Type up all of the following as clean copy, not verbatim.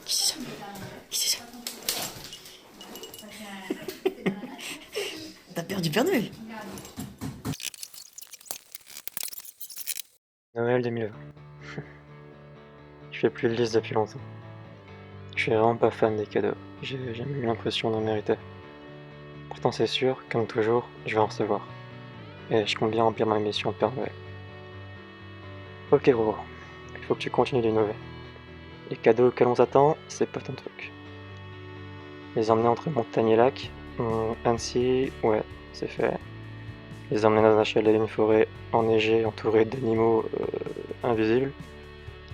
Qui c'est ça? Qui c'est ça? T'as perdu Père Noël? Noël 2020. Je fais plus de liste depuis longtemps. Je suis vraiment pas fan des cadeaux. J'ai jamais eu l'impression d'en mériter. Pourtant c'est sûr, comme toujours, je vais en recevoir. Et je compte bien remplir ma mission de Père Noël. Ok Roro, il faut que tu continues d'innover. Les cadeaux auxquels on s'attend, c'est pas ton truc. Les emmener entre montagne et lac, Annecy, ouais, c'est fait. Les emmener dans un chalet d'une forêt enneigée entourée d'animaux invisibles,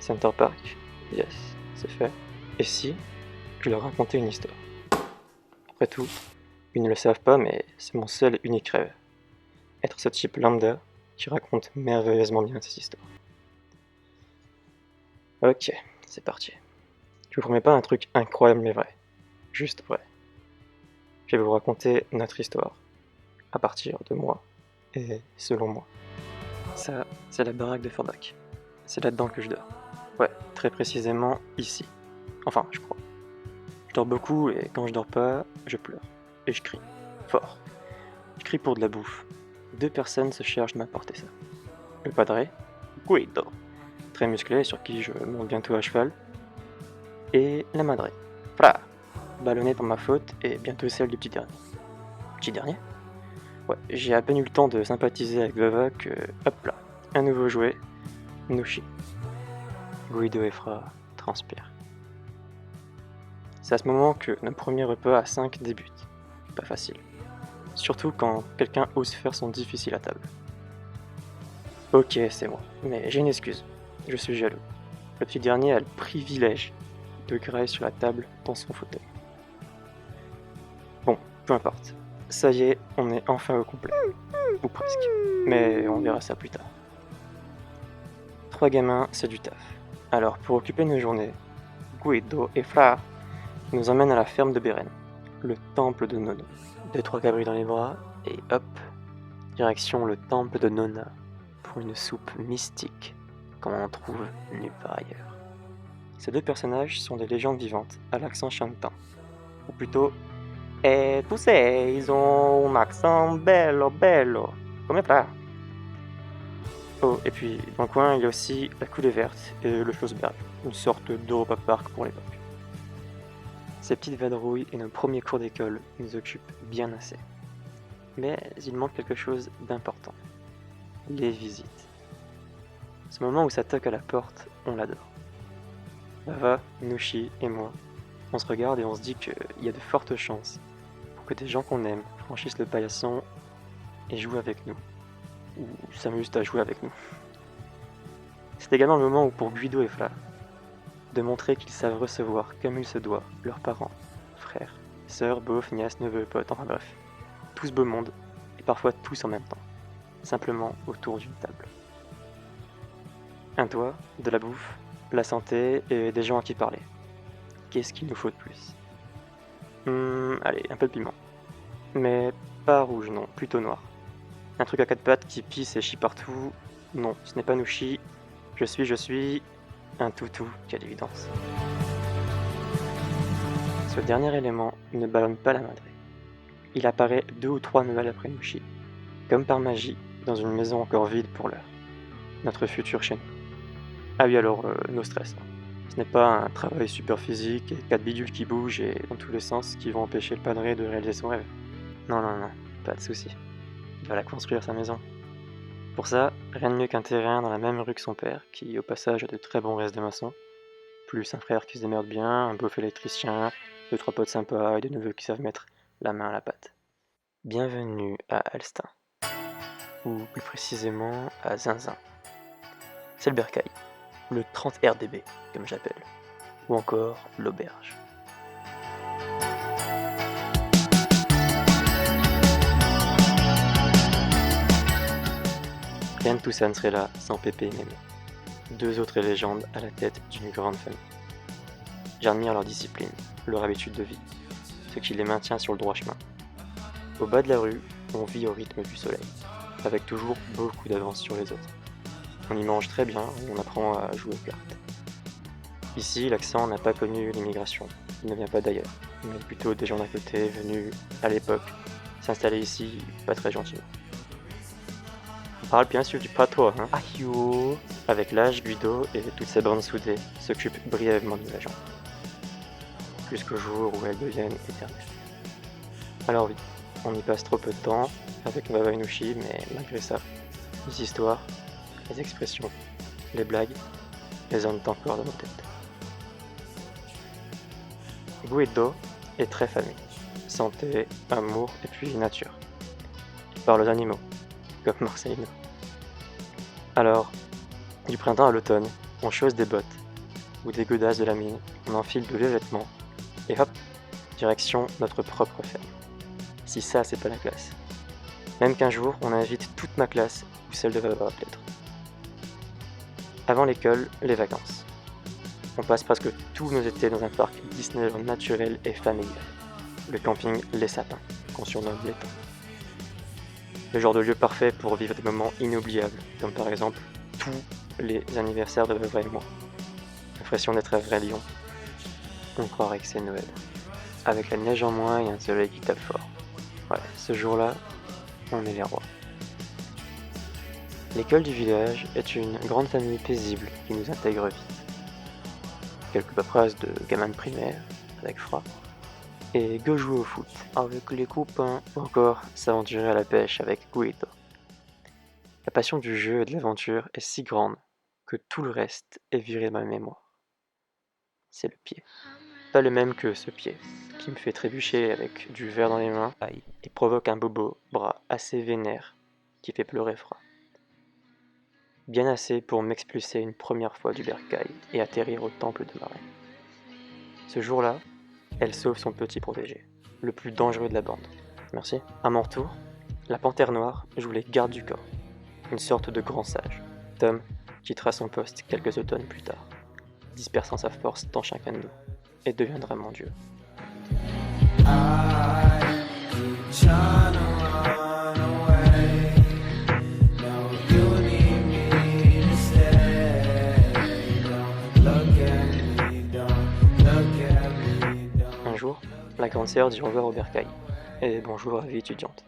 Center Park, yes, c'est fait. Et si je leur racontais une histoire? Après tout, ils ne le savent pas, mais c'est mon seul et unique rêve. Être ce type lambda qui raconte merveilleusement bien ses histoires. Ok, c'est parti. Je vous promets pas un truc incroyable mais vrai. Juste vrai. Je vais vous raconter notre histoire. À partir de moi. Et selon moi. Ça, c'est la baraque de Forbach. C'est là-dedans que je dors. Ouais, très précisément ici. Enfin, je crois. Je dors beaucoup et quand je dors pas, je pleure. Et je crie. Fort. Je crie pour de la bouffe. 2 personnes se chargent de m'apporter ça. Le padré, Guido, très musclé sur qui je monte bientôt à cheval. Et la madré, Fra, ballonnée par ma faute et bientôt celle du petit dernier. Petit dernier? Ouais, j'ai à peine eu le temps de sympathiser avec Vava que, hop là, un nouveau jouet, Nushi. Guido et Fra transpirent. C'est à ce moment que notre premier repas à 5 débute. Pas facile. Surtout quand quelqu'un ose faire son difficile à table. Ok, c'est moi, mais j'ai une excuse. Je suis jaloux. Le petit dernier a le privilège de grailler sur la table dans son fauteuil. Bon, peu importe. Ça y est, on est enfin au complet. Ou presque. Mais on verra ça plus tard. 3 gamins, c'est du taf. Alors, pour occuper nos journées, Guido et Fra nous emmènent à la ferme de Beren, le temple de Nono. 2-3 cabris dans les bras, et hop, direction le temple de Nona, pour une soupe mystique, comme on en trouve nulle part ailleurs. Ces 2 personnages sont des légendes vivantes, à l'accent chantant. Ou plutôt, tu sais, ils ont un accent bello bello, comme Fra. Oh, et puis, dans le coin, il y a aussi la Coulée Verte et le Schlossberg, une sorte d'Europa Park pour l'époque. Ces petites vadrouilles et nos premiers cours d'école nous occupent bien assez. Mais il manque quelque chose d'important. Les visites. Ce moment où ça toque à la porte, on l'adore. Bava, Nushi et moi, on se regarde et on se dit qu'il y a de fortes chances pour que des gens qu'on aime franchissent le paillasson et jouent avec nous. Ou s'amusent à jouer avec nous. C'est également le moment où pour Guido et Fla, de montrer qu'ils savent recevoir comme il se doit leurs parents, frères, sœurs, beaufs, nièces, neveux, potes, enfin bref, tout ce beau monde, et parfois tous en même temps, simplement autour d'une table. Un toit, de la bouffe, la santé et des gens à qui parler. Qu'est-ce qu'il nous faut de plus? Allez, un peu de piment. Mais pas rouge, non, plutôt noir. Un truc à 4 pattes qui pisse et chie partout. Non, ce n'est pas Nushi. Je suis un toutou, quelle évidence. Ce dernier élément ne ballonne pas la madré. Il apparaît 2 ou 3 Noëls après Nushi, comme par magie, dans une maison encore vide pour l'heure. Notre futur chez nous. Ah oui alors, no stress. Ce n'est pas un travail super physique et 4 bidules qui bougent et dans tous les sens qui vont empêcher le padré de réaliser son rêve. Non, pas de souci. Il va la construire sa maison. Pour ça, rien de mieux qu'un terrain dans la même rue que son père, qui au passage a de très bons restes de maçon, plus un frère qui se démerde bien, un beauf électricien, 2-3 potes sympas et des neveux qui savent mettre la main à la pâte. Bienvenue à Alstin, ou plus précisément à Zinzin. C'est le bercail, le 30 RDB comme j'appelle, ou encore l'auberge. Rien de tout ça ne serait là sans Pépé et Mémé, 2 autres légendes à la tête d'une grande famille. J'admire leur discipline, leur habitude de vie, ce qui les maintient sur le droit chemin. Au bas de la rue, on vit au rythme du soleil, avec toujours beaucoup d'avance sur les autres. On y mange très bien et on apprend à jouer aux cartes. Ici, l'accent n'a pas connu l'immigration, il ne vient pas d'ailleurs, mais plutôt des gens d'à côté venus, à l'époque, s'installer ici pas très gentiment. On parle bien sûr du patois, hein. Aïe. Avec l'âge, Guido et toutes ses bandes soudées s'occupent brièvement de la jambe, jusqu'au jour où elles deviennent éternelles. Alors oui, on y passe trop peu de temps avec Wawanouchi, mais malgré ça, les histoires, les expressions, les blagues, les entrent encore dans nos têtes. Guido est très famille, santé, amour et puis nature. Il parle aux animaux, comme Marcelino. Alors, du printemps à l'automne, on chausse des bottes ou des godasses de la mine, on enfile de vieux vêtements et hop, direction notre propre ferme. Si ça, c'est pas la classe. Même qu'un jour, on invite toute ma classe ou celle de Vava peut-être. Avant l'école, les vacances. On passe presque tous nos étés dans un parc Disneyland naturel et familial. Le camping Les Sapins, qu'on surnomme l'étang. Le genre de lieu parfait pour vivre des moments inoubliables, comme par exemple tous les anniversaires de Vava et moi. L'impression d'être un vrai lion. On croirait que c'est Noël. Avec la neige en moins et un soleil qui tape fort. Ouais, ce jour-là, on est les rois. L'école du village est une grande famille paisible qui nous intègre vite. Quelques paperasses de gamins de primaire, avec froid, et go jouer au foot avec les copains, ou encore s'aventurer à la pêche avec Guido. La passion du jeu et de l'aventure est si grande que tout le reste est viré de ma mémoire. C'est le pied. Pas le même que ce pied, qui me fait trébucher avec du verre dans les mains et provoque un bobo bras assez vénère qui fait pleurer froid. Bien assez pour m'expulser une première fois du bercail et atterrir au temple de Marin. Ce jour-là, elle sauve son petit protégé, le plus dangereux de la bande. Merci. À mon retour, la panthère noire joue les gardes du corps, une sorte de grand sage. Tom quittera son poste quelques automnes plus tard, dispersant sa force dans chacun de nous, et deviendra mon dieu. Un jour, la grande sœur dit au revoir au bercail, et bonjour à la vie étudiante.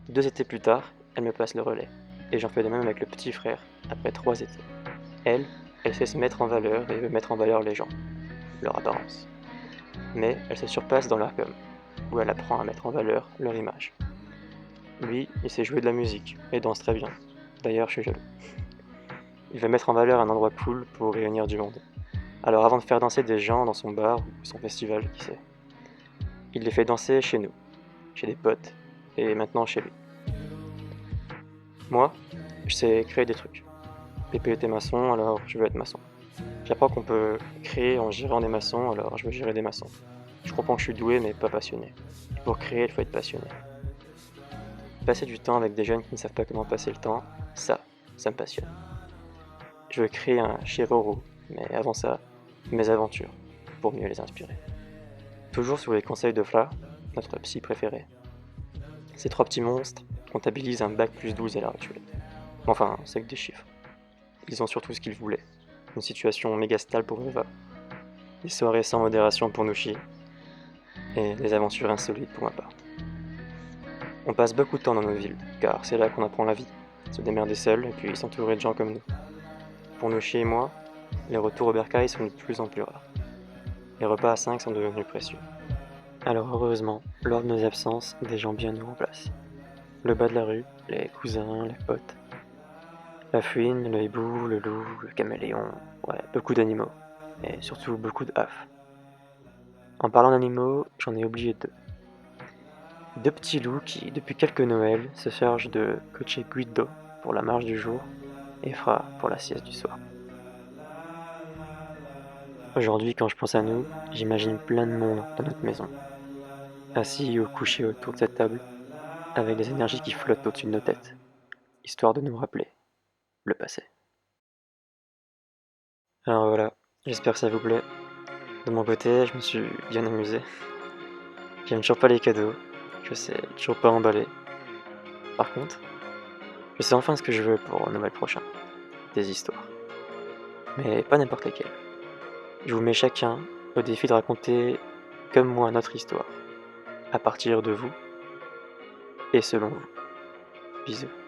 2 étés plus tard, elle me passe le relais, et j'en fais de même avec le petit frère, après 3 étés. Elle sait se mettre en valeur et veut mettre en valeur les gens, leur apparence. Mais elle se surpasse dans leur com, où elle apprend à mettre en valeur leur image. Lui, il sait jouer de la musique, et danse très bien. D'ailleurs, je suis jaloux. Il veut mettre en valeur un endroit cool pour réunir du monde. Alors avant de faire danser des gens dans son bar ou son festival, qui sait, il les fait danser chez nous, chez des potes, et maintenant chez lui. Moi, je sais créer des trucs. Pépé était maçon, alors je veux être maçon. J'apprends qu'on peut créer en gérant des maçons, alors je veux gérer des maçons. Je comprends que je suis doué mais pas passionné. Et pour créer, il faut être passionné. Passer du temps avec des jeunes qui ne savent pas comment passer le temps, ça me passionne. Je veux créer un Shiroro, mais avant ça, mes aventures, pour mieux les inspirer. Toujours sur les conseils de Fla, notre psy préféré. Ces 3 petits monstres comptabilisent un bac plus 12 à l'heure actuelle. Enfin, c'est que des chiffres. Ils ont surtout ce qu'ils voulaient. Une situation méga stable pour Eva. Des soirées sans modération pour Nushi. Et des aventures insolites pour ma part. On passe beaucoup de temps dans nos villes, car c'est là qu'on apprend la vie. Se démerder seul et puis s'entourer de gens comme nous. Pour Nushi et moi, les retours au bercail sont de plus en plus rares. Les repas à 5 sont devenus précieux. Alors heureusement, lors de nos absences, des gens bien nous remplacent. Le bas de la rue, les cousins, les potes. La fouine, le hibou, le loup, le caméléon, ouais, beaucoup d'animaux. Et surtout beaucoup de haf. En parlant d'animaux, j'en ai oublié 2. 2 petits loups qui, depuis quelques Noëls, se chargent de coacher Guido pour la marche du jour et Fra pour la sieste du soir. Aujourd'hui, quand je pense à nous, j'imagine plein de monde dans notre maison. Assis ou couchés autour de cette table, avec des énergies qui flottent au-dessus de nos têtes, histoire de nous rappeler le passé. Alors voilà, j'espère que ça vous plaît. De mon côté, je me suis bien amusé. J'aime toujours pas les cadeaux, je sais toujours pas emballer. Par contre, je sais enfin ce que je veux pour Noël prochain. des histoires. Mais pas n'importe lesquelles. Je vous mets chacun au défi de raconter comme moi notre histoire, à partir de vous et selon vous. Bisous.